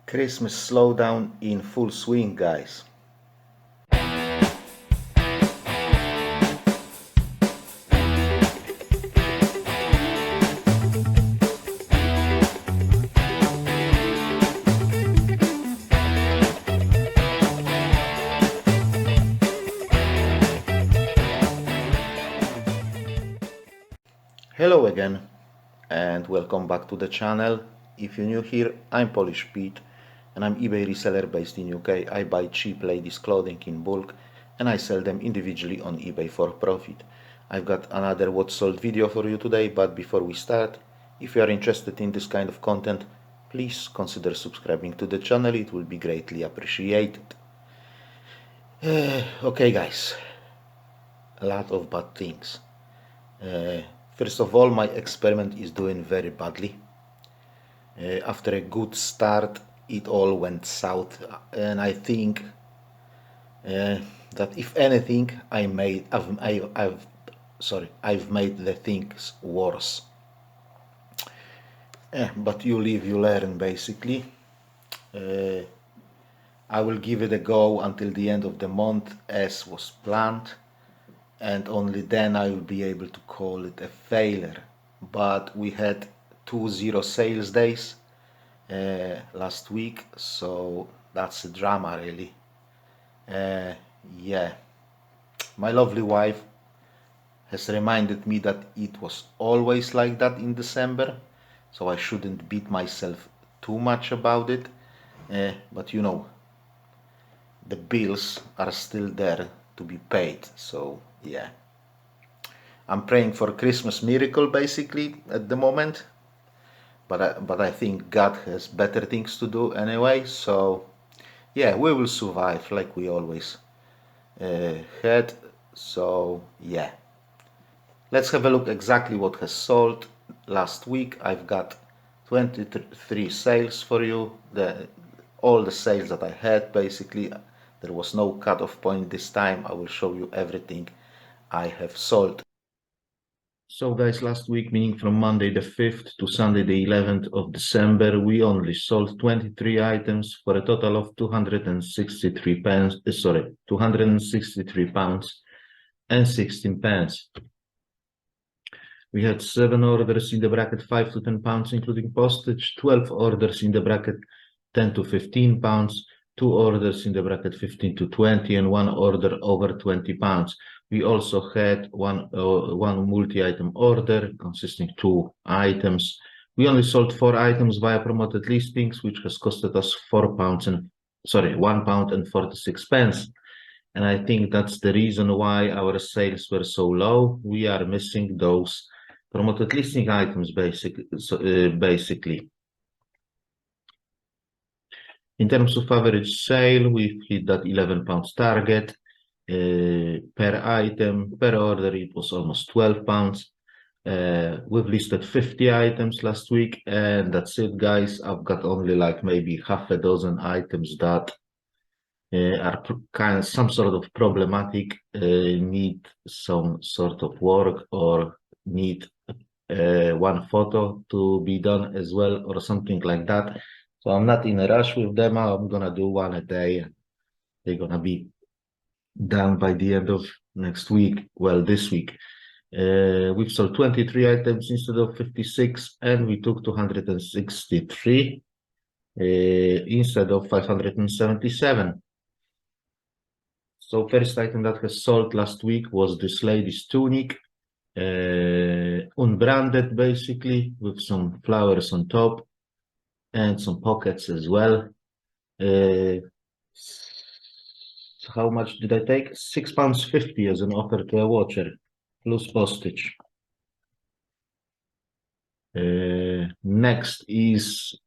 Christmas slowdown in full swing, guys. Hello again and welcome back to the channel. If you're new here, I'm Polish Pete and I'm eBay reseller based in UK. I buy cheap ladies clothing in bulk and I sell them individually on eBay for profit. I've got another what sold video for you today, but before we start, if you are interested in this kind of content, please consider subscribing to the channel. It will be greatly appreciated. Okay guys, a lot of bad things. First of all, my experiment is doing very badly. After a good start, it all went south, and I think that if anything, I've made the things worse. But you live, you learn, basically. I will give it a go until the end of the month, as was planned, and only then I will be able to call it a failure. But we had 2 sales days last week, so that's a drama, really. Yeah, my lovely wife has reminded me that it was always like that in December, so I shouldn't beat myself too much about it. But you know, the bills are still there to be paid, so yeah. I'm praying for Christmas miracle basically at the moment, but I think God has better things to do anyway, so yeah, we will survive like we always had. So yeah, let's have a look exactly what has sold last week. I've got 23 sales for you, all the sales that I had basically. There was no cut-off point this time. I will show you everything I have sold. So guys, last week, meaning from Monday the 5th to Sunday the 11th of December, we only sold 23 items for a total of 263 pounds, 263 pounds and 16 pence. We had 7 orders in the bracket 5 to 10 pounds, including postage, 12 orders in the bracket 10 to 15 pounds, 2 orders in the bracket 15 to 20, and 1 order over 20 pounds. We also had one multi-item order consisting 2 items. We only sold 4 items via promoted listings, which has costed us £1 and 46 pence. And I think that's the reason why our sales were so low. We are missing those promoted listing items basically. In terms of average sale, we've hit that £11 target per item. Per order, it was almost £12. We've listed 50 items last week, and that's it, guys. I've got only like maybe half a dozen items that are kind of some sort of problematic, need some sort of work, or need one photo to be done as well, or something like that. So I'm not in a rush with them. I'm gonna do one a day. They're gonna be done by the end of next week. Well, this week. We've sold 23 items instead of 56, and we took 263 instead of 577. So first item that has sold last week was this lady's tunic, unbranded basically, with some flowers on top and some pockets as well. How much did I take? £6.50 as an offer to a watcher, plus postage. Next is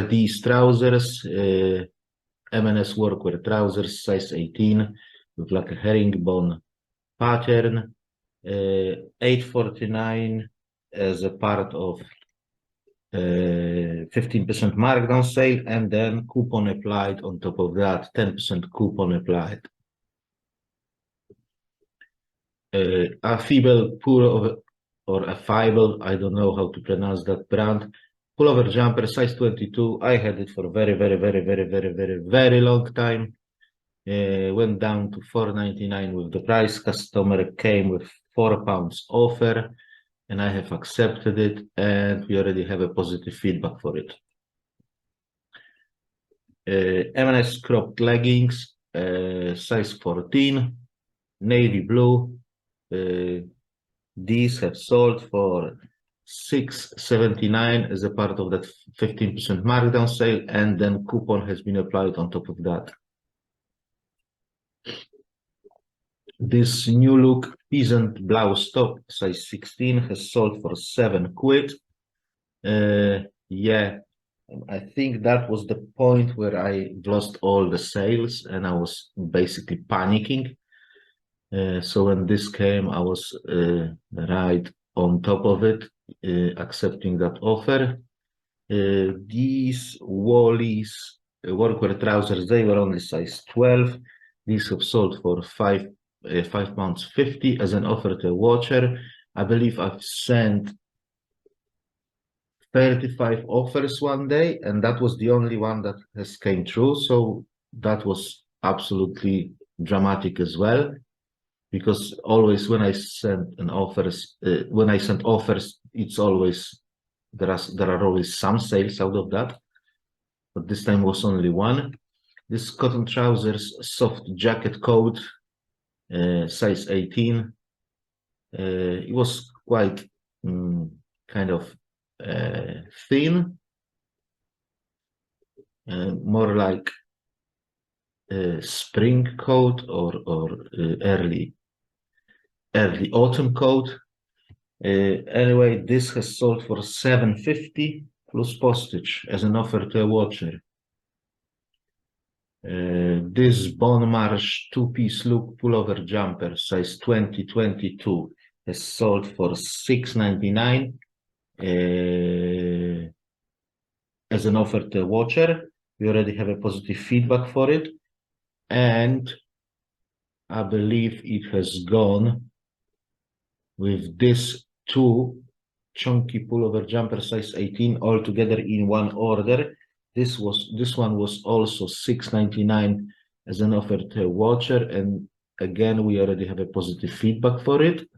these trousers, M&S workwear trousers, size 18, with like a herringbone pattern, $8.49 as a part of 15% markdown sale, and then coupon applied on top of that, 10% coupon applied. A Fibel Puro, or a Fibel, I don't know how to pronounce that brand, Pullover jumper, size 22. I had it for a very long time. Went down to $4.99 with the price. Customer came with £4 offer, and I have accepted it, and we already have a positive feedback for it. M&S cropped leggings, size 14, navy blue. These have sold for $6.79 as a part of that 15% markdown sale, and then coupon has been applied on top of that. This new look peasant blouse top, size 16, has sold for £7. Yeah, I think that was the point where I lost all the sales and I was basically panicking. So when this came, I was right on top of it, accepting that offer. These Wally's workwear trousers, they were only size 12. These have sold for £5.50 as an offer to a watcher. I believe I've sent 35 offers one day, and that was the only one that has came true. So that was absolutely dramatic as well, because always when I send offers, it's always there are always some sales out of that, but this time was only one. This cotton trousers, soft jacket coat, size 18. It was quite kind of thin, more like a spring coat or early autumn coat. Anyway, this has sold for $7.50 plus postage as an offer to a watcher. This Bon Marche two-piece look pullover jumper, size 20-22, has sold for $6.99 as an offer to a watcher. We already have a positive feedback for it, and I believe it has gone with this two chunky pullover jumper, size 18, all together in one order. This one was also $6.99 as an offer to a watcher, and again we already have a positive feedback for it.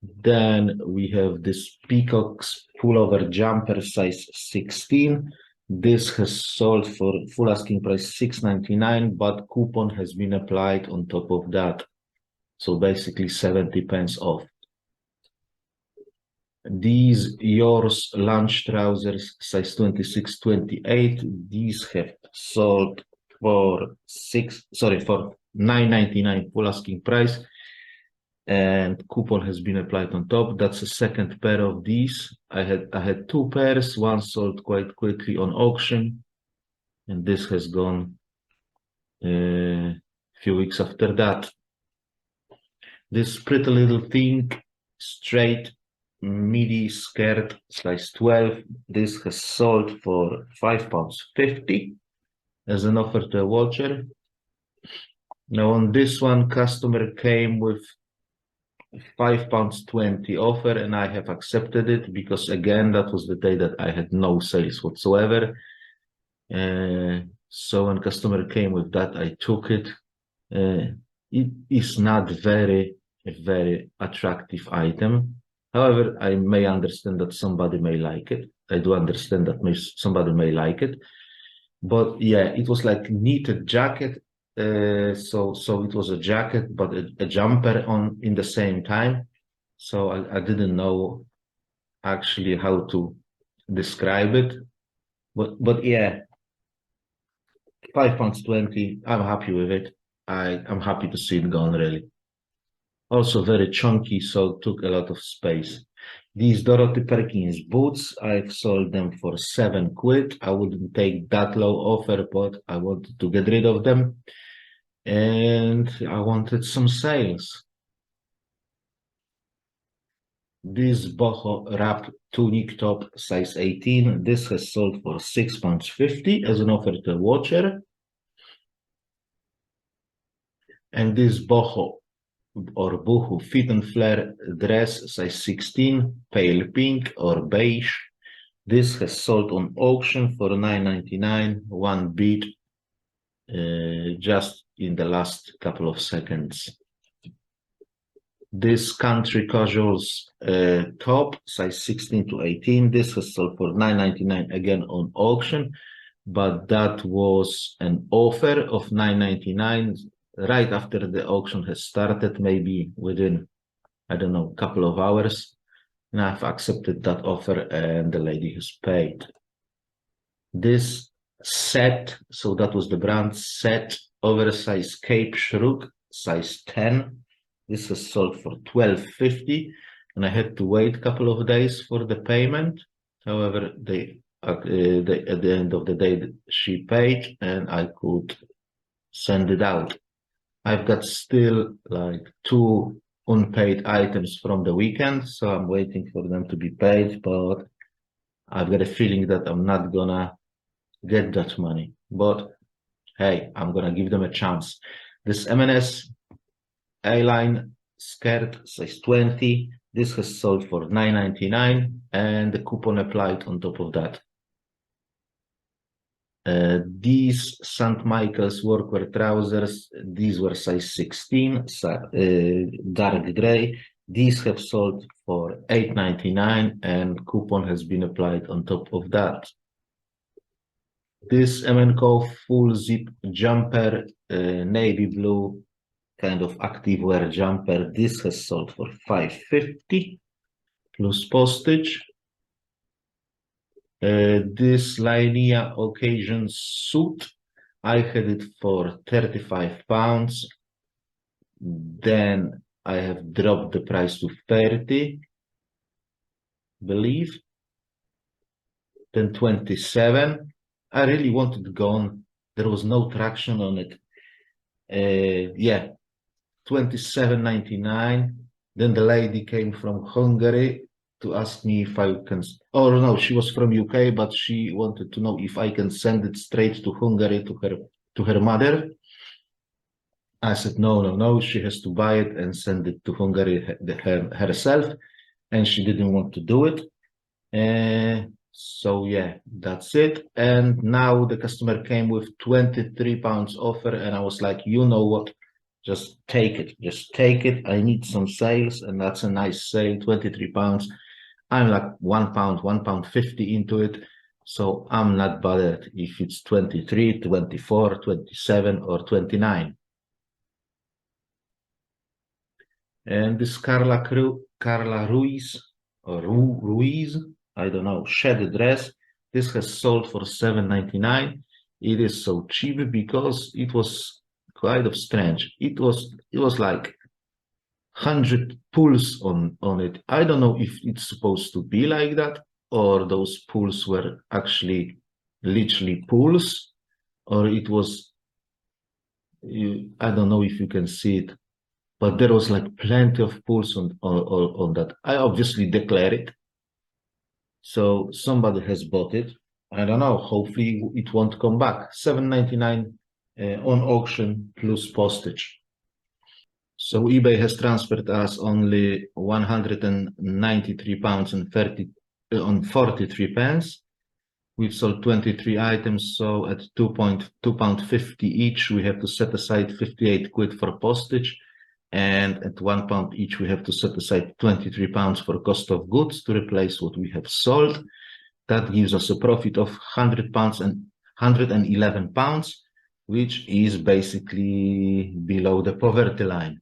Then we have this Peacock's pullover jumper, size 16. This has sold for full asking price $6.99, but coupon has been applied on top of that, so basically 70 pence off. These Yours lunch trousers, size 26-28. These have sold for $9.99 full asking price, and coupon has been applied on top. That's the second pair of these. I had two pairs. One sold quite quickly on auction, and this has gone a few weeks after that. This pretty little thing, straight midi skirt, size 12. This has sold for £5.50 as an offer to a watcher. Now on this one, customer came with £5.20 offer, and I have accepted it because again that was the day that I had no sales whatsoever. So when customer came with that, I took it. It is not very attractive item. However, I may understand that somebody may like it. I do understand that somebody may like it, but yeah, it was like knitted jacket. So it was a jacket, but a jumper on in the same time. So I didn't know actually how to describe it, but yeah, £5.20. I'm happy with it. I'm happy to see it gone, really. Also very chunky, so took a lot of space. These Dorothy Perkins boots, I've sold them for £7. I wouldn't take that low offer, but I wanted to get rid of them, and I wanted some sales. This boho wrap tunic top, size 18. This has sold for £6.50 as an offer to a watcher. And this boho or boohoo fit and flare dress, size 16, pale pink or beige. This has sold on auction for $9.99, one bid, just in the last couple of seconds. This country casuals top, size 16 to 18, this has sold for $9.99 again on auction, but that was an offer of $9.99 right after the auction has started, maybe within, I don't know, a couple of hours. And I've accepted that offer and the lady has paid. This set, so that was the brand set, oversized Cape Shrew, size 10. This was sold for $12.50, and I had to wait a couple of days for the payment. However, at the end of the day, she paid, and I could send it out. I've got still like 2 unpaid items from the weekend, so I'm waiting for them to be paid, but I've got a feeling that I'm not gonna get that money. But hey, I'm gonna give them a chance. This M&S A-line skirt size 20. This has sold for $9.99 and the coupon applied on top of that. These St. Michael's workwear trousers, these were size 16, dark gray. These have sold for $8.99 and coupon has been applied on top of that. This M&Co full zip jumper, navy blue, kind of activewear jumper. This has sold for $5.50 plus postage. This Linea occasion suit, I had it for £35. Then I have dropped the price to 30, believe. Then 27. I really wanted it gone. There was no traction on it. Yeah, $27.99. Then the lady came from Hungary to ask me if I can, oh no, she was from UK, but she wanted to know if I can send it straight to Hungary to her mother. I said, no, she has to buy it and send it to Hungary herself, and she didn't want to do it. So yeah, that's it. And now the customer came with £23 offer, and I was like, you know what? Just take it. I need some sales, and that's a nice sale, £23. I'm like £1.50 into it. So I'm not bothered if it's 23, 24, 27, or 29. And this Carla Ruiz, or Ruiz, I don't know, shed dress. This has sold for $7.99. It is so cheap because it was kind of strange. It was like 100 pulls on it. I don't know if it's supposed to be like that, or those pulls were actually literally pulls, or it was, I don't know if you can see it, but there was like plenty of pulls on that. I obviously declare it, so somebody has bought it. I don't know, hopefully it won't come back. $7.99 on auction plus postage. So eBay has transferred us only £193 and 43 pence. We've sold 23 items, so at £2.50 each, we have to set aside 58 quid for postage, and at £1 each, we have to set aside £23 for cost of goods to replace what we have sold. That gives us a profit of £100 and £111, which is basically below the poverty line.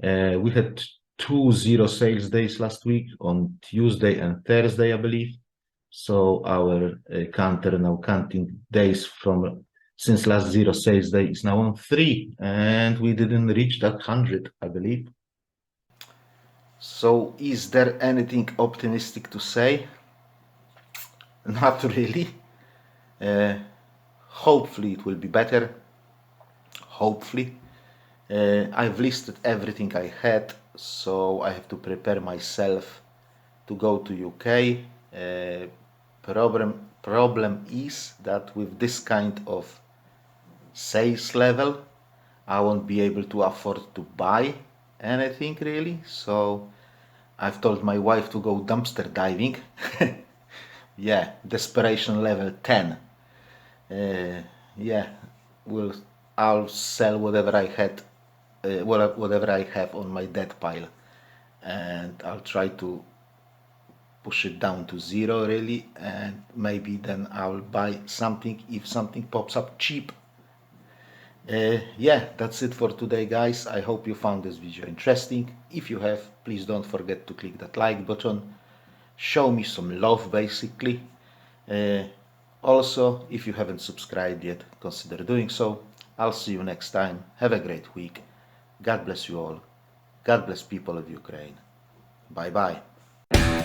We had 2 zero sales days last week on Tuesday and Thursday, I believe. So our counter now counting days from since last zero sales day is now on 3, and we didn't reach that 100, I believe. So is there anything optimistic to say? Not really. Hopefully it will be better. Hopefully. I've listed everything I had, so I have to prepare myself to go to UK. Problem is that with this kind of sales level, I won't be able to afford to buy anything really. So I've told my wife to go dumpster diving, Yeah, desperation level 10. Yeah, will I'll sell whatever I had, whatever I have on my debt pile, and I'll try to push it down to zero really, and maybe then I'll buy something if something pops up cheap. Yeah, that's it for today, guys. I hope you found this video interesting. If you have, please don't forget to click that like button. Show me some love, basically. Uh, Also, if you haven't subscribed yet, consider doing so. I'll see you next time. Have a great week. God bless you all. God bless people of Ukraine. Bye bye.